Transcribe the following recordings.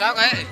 क्या कहे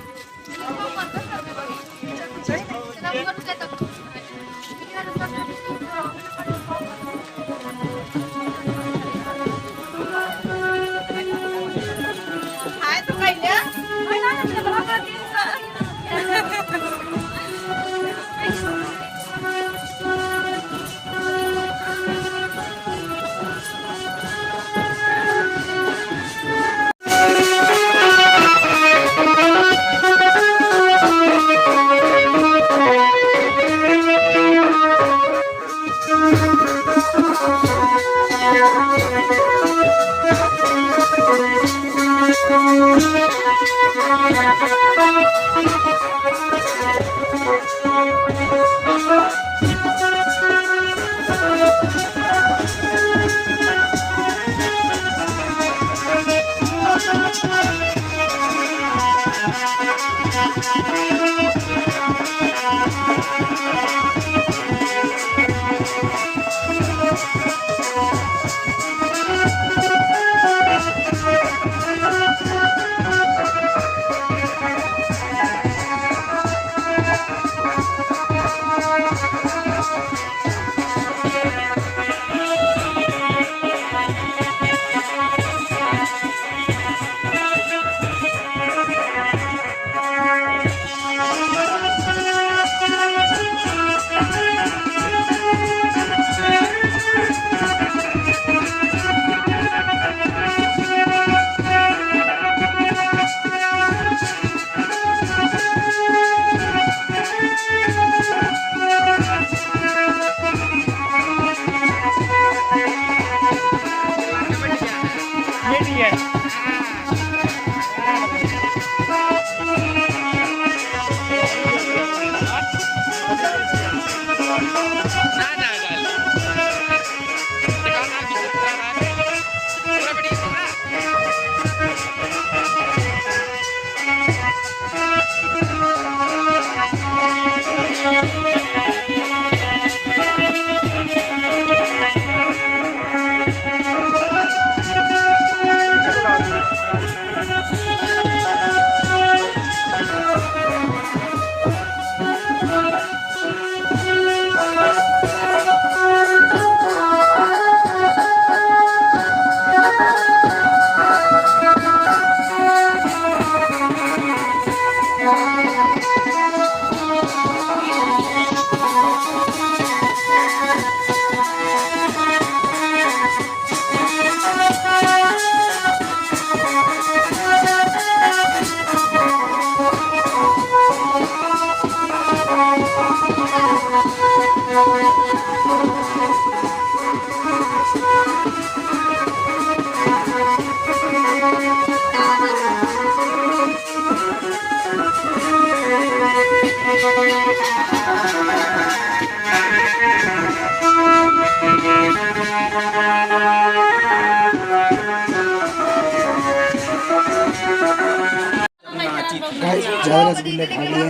ज़्यादा रसगुल्ले खा लिए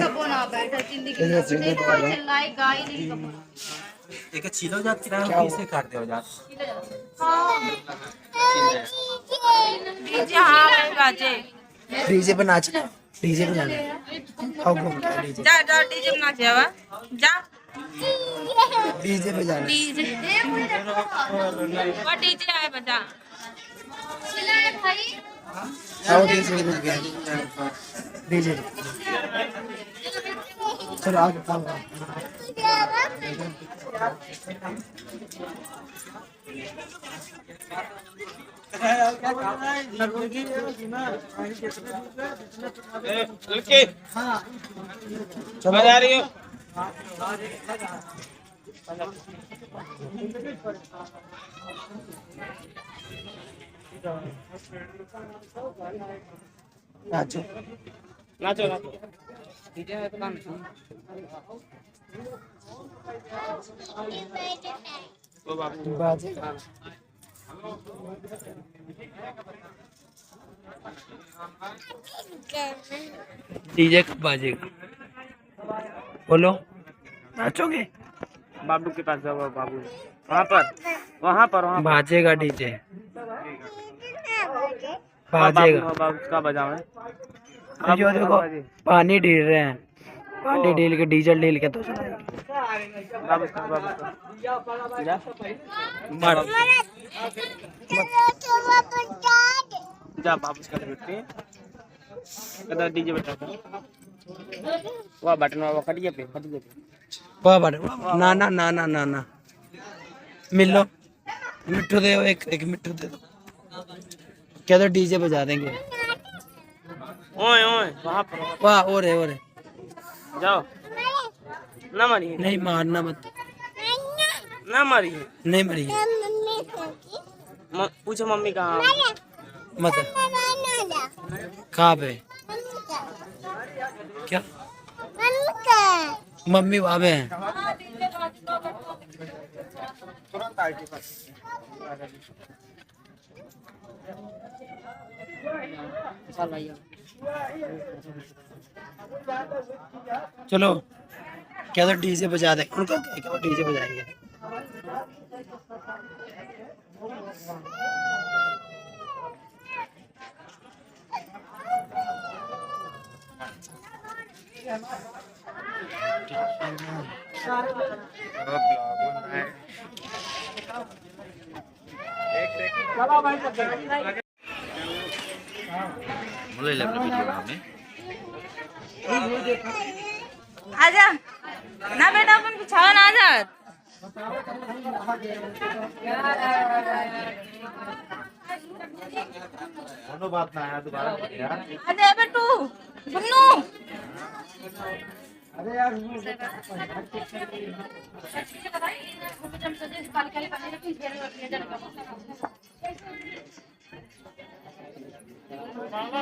एक चिलो जाती रहा इसे काटते हो जात डीजे हाँ बाजे डीजे पे नाचना डीजे पे जाना खाओ घूम के डीजे जा जा डीजे में नाचे हवा जा डीजे पे जाना डीजे वो डीजे आए बजा चिल्लाए भाई आओ डीजे पे गया डीजे चलो आगे काम चलो आ रही हो नाचो नाचो नाचो डीजे में तो काम तो बाबू बाजे डीजे कब बाजेगा बोलो नाचोगे बाबू के पास जाओ बाबू वहाँ पर बाजेगा डीजे बाजेगा बाबू का बजाओ जो देखो पानी ढील रहे हैं, पानी ढील के डीजल ढील के तो चलाएंगे। बाबू का जा मर जा बाबू का बेटे कदा डीजे बटा वाह बटन वाह फट गया पे वाह बड़े ना ना ना ना ना ना मिलो मिट्टू दे एक एक मिट्टू दे दो क्या तो डीजे बजा देंगे। ओए ओए वहां पर वाह और है जाओ ना मारिए नहीं मारना मत ना मारिए नहीं मरी पूछो मम्मी कहाँ मत कहाँ पे क्या मम्मी वहाँ पे हैं। चलो क्या तो डीजे बजा दे उनको क्या डीजे बजाएंगे। आजा ना बेटा अपन पिछावा ना आजा आजा बेटू सुनो बाबा